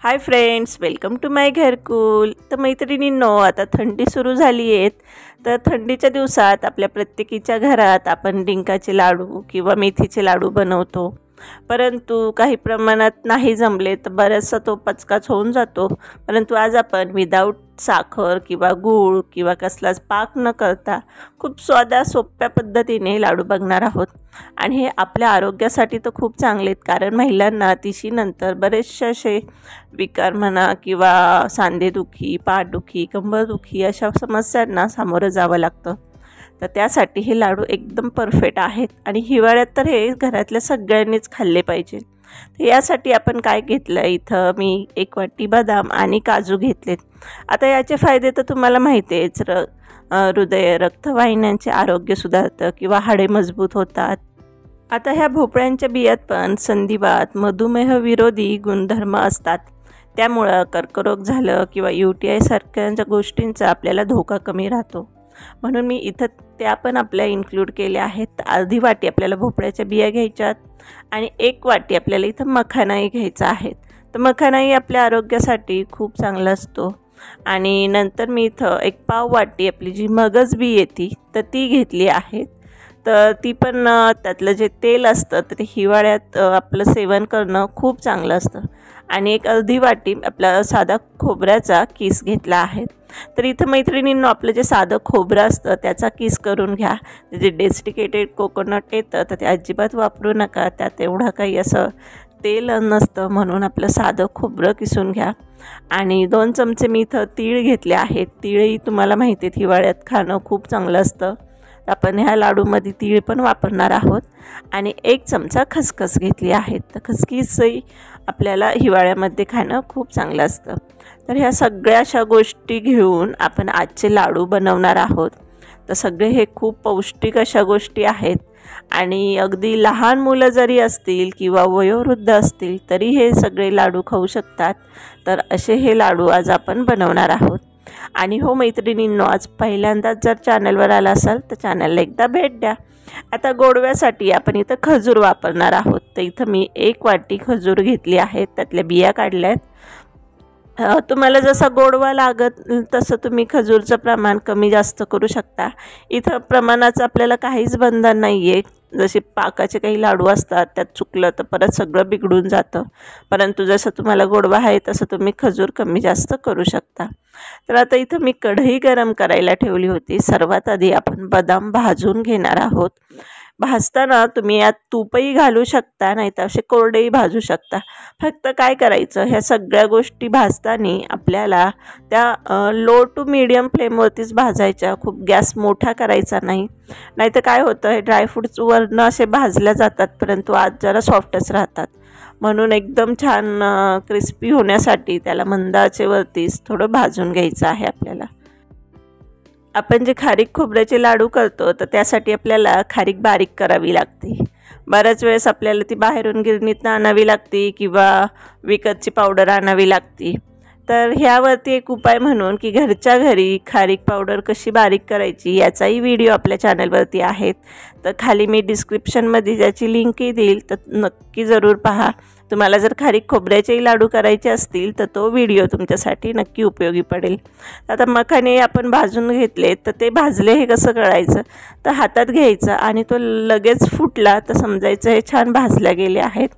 Hi friends, welcome to माय घरकुल। तर मैत्रिणींनो, आता थंडी सुरू झाली आहे। तर थंडीच्या दिवसात आपल्या प्रत्येकीच्या घरात आपण डिंकाचे लाडू किंवा मेथीचे लाडू बनवतो। परंतु काही प्रमाणात नाही जमले तर बराचसा तो पचकाच होऊन जातो। परंतु आज आपण विदाऊट साखर किंवा गूळ किंवा कसलाच पाक न करता खूप साध्या सोप्या पद्धतीने लाडू बघणार आहोत। आणि हे आपल्या आरोग्यासाठी तर खूप चांगले आहेत, कारण महिलांना तिशीनंतर बरेचसे असे विकार म्हणा किंवा सांधेदुखी, पाठदुखी, कंबरदुखी अशा समस्यांना सामोरं जावं लागतं। तर त्यासाठी हे लाडू एकदम परफेक्ट आहेत आणि हिवाळ्यात तर हे घरातल्या सगळ्यांनीच खाल्ले पाहिजे। तर यासाठी आपण काय घेतलं, इथं मी 1 वाटी बदाम आणि काजू घेतलेत। आता याचे फायदे तर तुम्हाला माहिती आहेच, हृदय रक्तवाहिन्यांचे आरोग्य सुधारतं किंवा हाडे मजबूत होतात। आता ह्या भोपळ्यांच्या बियात पण संधिवात, मधुमेह विरोधी गुणधर्म असतात। त्यामुळं कर्करोग झालं किंवा UTI सारख्या गोष्टींचा आपल्याला धोका कमी राहतो। म्हणून मी इथं त्या पण आपल्या इन्क्लूड केल्या आहेत। अर्धी वाटी आपल्याला भोपळ्याच्या बिया घ्यायच्यात आणि 1 वाटी आपल्याला इथं मखानाही घ्यायचा आहे। तर मखानाही आपल्या आरोग्यासाठी खूप चांगला असतो। आणि नंतर मी इथं 1 पाव वाटी आपली जी मगज बी येते तर ती घेतली आहे। तर ती पण त्यातलं जे तेल असतं तर ते हिवाळ्यात आपलं सेवन करणं खूप चांगलं असतं। आणि 1 अर्धी वाटी आपला साधा खोबऱ्याचा किस घेतला आहे। तर इथं मैत्रिणींनो, आपलं जे साधं खोबरं असतं त्याचा किस करून घ्या। जे डेस्टिकेटेड कोकोनट येतं तर ते अजिबात वापरू नका, त्यात एवढं काही असं तेल नसतं, म्हणून आपलं साधं खोबरं किसून घ्या। आणि 2 चमचे मी इथं तीळ घेतले आहेत। तीळही तुम्हाला माहिती आहे हिवाळ्यात खाणं खूप चांगलं असतं। आपण ह्या लाडूमध्ये तीळ पण वापरणार आहोत। आणि 1 चमचा खसखस घेतली आहे। तर खसखसही आपल्याला हिवाळ्यामध्ये खाणं खूप चांगलं असतं। तर ह्या सगळ्या अशा गोष्टी घेऊन आपण आजचे लाडू बनवणार आहोत। तर सगळे हे खूप पौष्टिक अशा गोष्टी आहेत आणि अगदी लहान मुलं जरी असतील किंवा वयोवृद्ध असतील तरी हे सगळे लाडू खाऊ शकतात। तर असे हे लाडू आज आपण बनवणार आहोत। आणि हो मैत्रिणींनो, आज पहिल्यांदाच जर चॅनलवर आला असाल तर चॅनलला एकदा भेट द्या। आता गोडव्यासाठी आपण इथं खजूर वापरणार आहोत। तर इथं मी 1 वाटी खजूर घेतली आहे, त्यातल्या बिया काढल्यात। तुम्हाला जसा गोडवा लागत तसं तुम्ही खजूरचं प्रमाण कमी जास्त करू शकता। इथं प्रमाणाचं आपल्याला काहीच बंधन नाही आहे। जसे पाकाचे काही लाडू असतात, त्यात चुकलं तर परत सगळं बिघडून जातं। परंतु जसं तुम्हाला गोडवा आहे तसं तुम्ही खजूर कमी जास्त करू शकता। तर आता इथं मी कढई गरम करायला ठेवली होती। सर्वात आधी आपण बदाम भाजून घेणार आहोत। भाजताना तुम्ही यात तूपही घालू शकता, नाही तर असे कोरडेही भाजू शकता। फक्त काय करायचं, ह्या सगळ्या गोष्टी भाजताना आपल्याला त्या लो टू मीडियम फ्लेमवरतीच भाजायच्या, खूप गॅस मोठा करायचा नाही। नाहीतर काय होतं, हे ड्रायफ्रूट्स वरनं असे भाजल्या जातात परंतु आत जरा सॉफ्टच राहतात। म्हणून एकदम छान क्रिस्पी होण्यासाठी त्याला मंद आचेवरतीच थोडं भाजून घ्यायचं आहे आपल्याला। आपण जे खारीक खोबऱ्याचे लाडू करतो तर त्यासाठी आपल्याला खारीक बारीक करावी लागते। बऱ्याच वेळेस आपल्याला ती बाहेरून गिरणीतनं आणावी लागते किंवा विकतची पावडर आणावी लागते। तर ह्यावरती एक उपाय म्हणून की घरच्या घरी खारीक पावडर कशी बारीक करायची याचाही व्हिडिओ आपल्या चॅनलवरती आहेत। तर खाली मी डिस्क्रिप्शनमध्ये ज्याची लिंकही देईल, तर नक्की जरूर पहा। तुम्हाला जर खारीक खोबऱ्याचेही लाडू करायचे असतील तर तो व्हिडिओ तुमच्यासाठी नक्की उपयोगी पडेल। आता मखाने आपण भाजून घेतले, तर ते भाजले हे कसं कळायचं, तर हातात घ्यायचं आणि तो लगेच फुटला तर समजायचं हे छान भाजल्या गेले आहेत।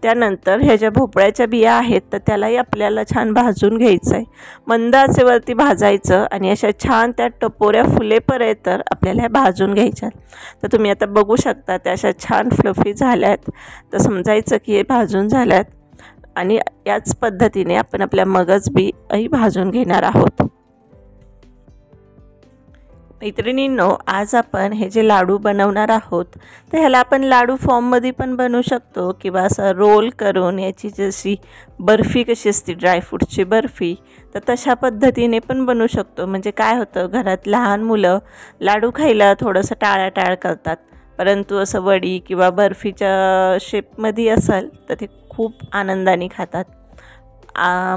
त्यानंतर ह्या ज्या भोपळ्याच्या बिया आहेत तर त्यालाही आपल्याला छान भाजून घ्यायचं आहे। मंद आचेवरती भाजायचं आणि अशा छान त्या टपोऱ्या फुलेपर्यंत तर आपल्याला ह्या भाजून घ्यायच्यात। तर तुम्ही आता बघू शकता त्या अशा छान फ्लफी झाल्यात, तर समजायचं की हे भाजून झाल्यात। आणि याच पद्धतीने आपण आपल्या मगज बीही भाजून घेणार आहोत। मैत्रिणींनो, आज आपण हे जे लाडू बनवणार आहोत तर ह्याला आपण लाडू फॉर्ममध्ये पण बनवू शकतो किंवा असं रोल करून याची जशी बर्फी कशी असते ड्रायफ्रूटची बर्फी, तर तशा पद्धतीने पण बनवू शकतो। म्हणजे काय होतं, घरात लहान मुलं लाडू खायला थोडंसं टाळाटाळ करतात, परंतु असं वडी किंवा बर्फीच्या शेपमध्ये असेल तर ते खूप आनंदाने खातात।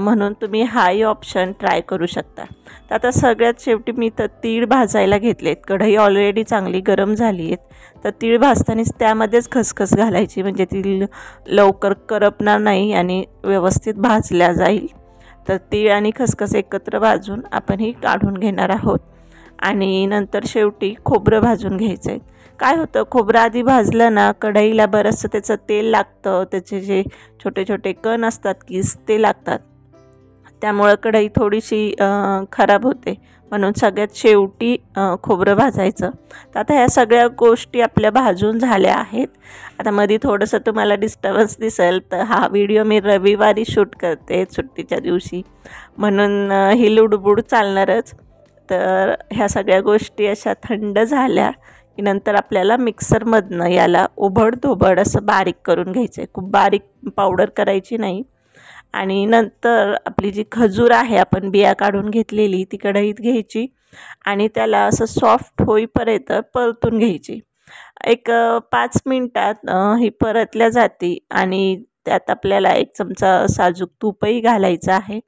म्हणून तुम्ही हाही ऑप्शन ट्राय करू शकता. तर आता सगळ्यात शेवटी मी तर तीळ भाजायला घेतलेत. कढई ऑलरेडी चांगली गरम झाली आहेत. तर तीळ भाजतानाच त्यामध्येच खसखस घालायची, म्हणजे ती लवकर करपणार नाही आणि व्यवस्थित भाजल्या जाईल. तर तीळ आणि खसखस एकत्र भाजून आपण ही काढून घेणार आहोत. आणि नंतर शेवटी खोबरं भाजून घ्यायचं आहे. काय होतं, खोबरं आधी भाजलं ना कढईला बरंचसं त्याचं तेल लागतं, त्याचे जे छोटे छोटे कण असतात किस ते लागतात, त्यामुळं कढई थोडीशी खराब होते. म्हणून सगळ्यात शेवटी खोबरं भाजायचं. तर आता ह्या सगळ्या गोष्टी आपल्या भाजून झाल्या आहेत. आता मध्ये थोडंसं तुम्हाला डिस्टर्बन्स दिसेल, तर हा व्हिडिओ मी रविवारी शूट करते सुट्टीच्या दिवशी, म्हणून ही लुडबुड चालणारच. तर ह्या सगळ्या गोष्टी अशा थंड झाल्या की नंतर आपल्याला मिक्सरमधनं याला ओबडधोबड असं बारीक करून घ्यायचं आहे. खूप बारीक पावडर करायची नाही. आणि नंतर आपली जी खजूर आहे आपण बिया काढून घेतलेली ती कढईत घ्यायची आणि त्याला असं सॉफ्ट होईपर्यंत परतून घ्यायची. एक 5 मिनटात ही परतल्या जाते आणि त्यात आपल्याला 1 चमचा साजूक तूपही घालायचं आहे.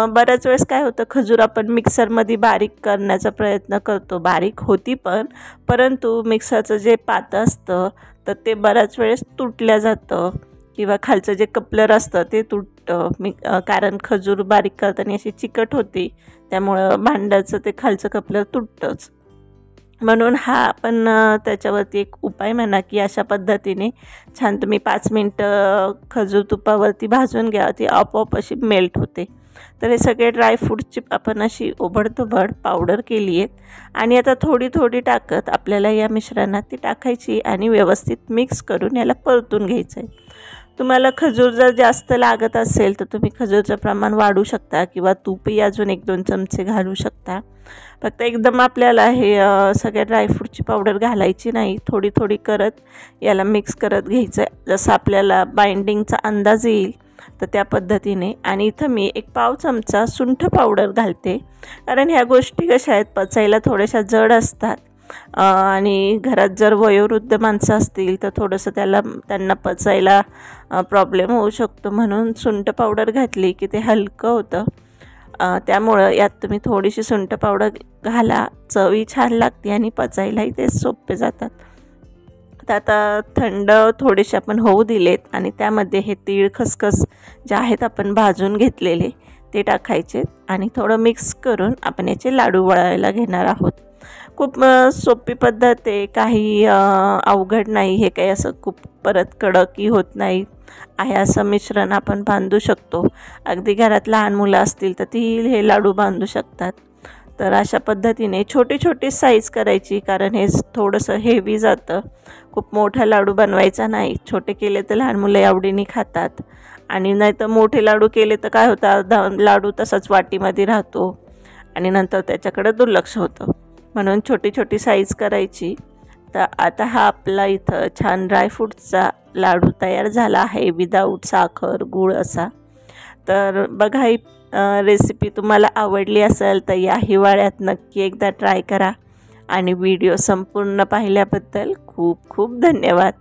बऱ्याच वेळेस काय होतं, खजूर आपण मिक्सरमध्ये बारीक करण्याचा प्रयत्न करतो, बारीक होती परंतु मिक्सरचं जे पातं असतं तर ते बऱ्याच वेळेस तुटल्या जातं किंवा खालचं जे कपलर असतं ते तुटतं. कारण खजूर बारीक करताना अशी चिकट होती, त्यामुळं भांड्याचं ते खालचं कपलर तुटतंच. म्हणून हा आपण त्याच्यावरती एक उपाय म्हणा की अशा पद्धतीने छान तुम्ही 5 मिनटं खजूर तुपावरती भाजून घ्या, ती आपोआप अशी मेल्ट होते. तर हे सगळे ड्रायफ्रूटची आपण अशी ओबडधोबड पावडर केली आहे आणि आता थोडी थोडी टाकत आपल्याला या मिश्रणात ती टाकायची आणि व्यवस्थित मिक्स करून याला परतून घ्यायचं आहे. तुम्हाला खजूर जर जास्त लागत असेल तर तुम्ही खजूरचं प्रमाण वाढवू शकता किंवा तूपही अजून 1-2 चमचे घालू शकता. फक्त एकदम आपल्याला हे सगळ्या ड्रायफ्रूटची पावडर घालायची नाही, थोडी थोडी करत याला मिक्स करत घ्यायचं आहे. जसं आपल्याला बाइंडिंगचा अंदाज येईल तर त्या पद्धतीने. आणि इथं मी 1 पाव चमचा सुंठ पावडर घालते, कारण ह्या गोष्टी कशा आहेत पचायला थोड्याशा जड असतात आणि घरात जर वयोवृद्ध माणसं असतील तर थोडंसं त्यांना पचायला प्रॉब्लेम होऊ शकतो. म्हणून सुंठ पावडर घातली की ते हलकं होतं. त्यामुळं यात तुम्ही थोडीशी सुंठ पावडर घाला, चवी छान लागते आणि पचायलाही ते सोपे जातात. तर आता थंड थोडेसे आपण होऊ दिलेत आणि त्यामध्ये हे तीळ खसखस जे आहेत आपण भाजून घेतलेले ते टाकायचे आणि थोडं मिक्स करून आपण याचे लाडू वळायला घेणार आहोत. खूप सोपी पद्धत आहे, काही अवघड नाही. हे काही असं खूप परत कडकही होत नाही आहे असं मिश्रण आपण बांधू शकतो. अगदी घरात लहान मुलं असतील तर ती हे लाडू बांधू शकतात. तर अशा पद्धतीने छोटी छोटी साईज करायची, कारण हे थोडंसं हेवी जातं. खूप मोठा लाडू बनवायचा नाही, छोटे केले तर लहान मुलं आवडीने खातात आणि नाही तर मोठे लाडू केले तर काय होतं, लाडू तसाच वाटीमध्ये राहतो आणि नंतर त्याच्याकडे दुर्लक्ष होतं. म्हणून छोटी छोटी साईज करायची. तर आता हा आपला इथं छान ड्रायफ्रूटचा लाडू तयार झाला आहे विदाऊट साखर गूळ असा. तर बघा, ही रेसिपी तुम्हाला आवडली असेल तर या हिवाळ्यात नक्की एकदा ट्राय करा आणि व्हिडिओ संपूर्ण पाहिल्याबद्दल खूप खूप धन्यवाद.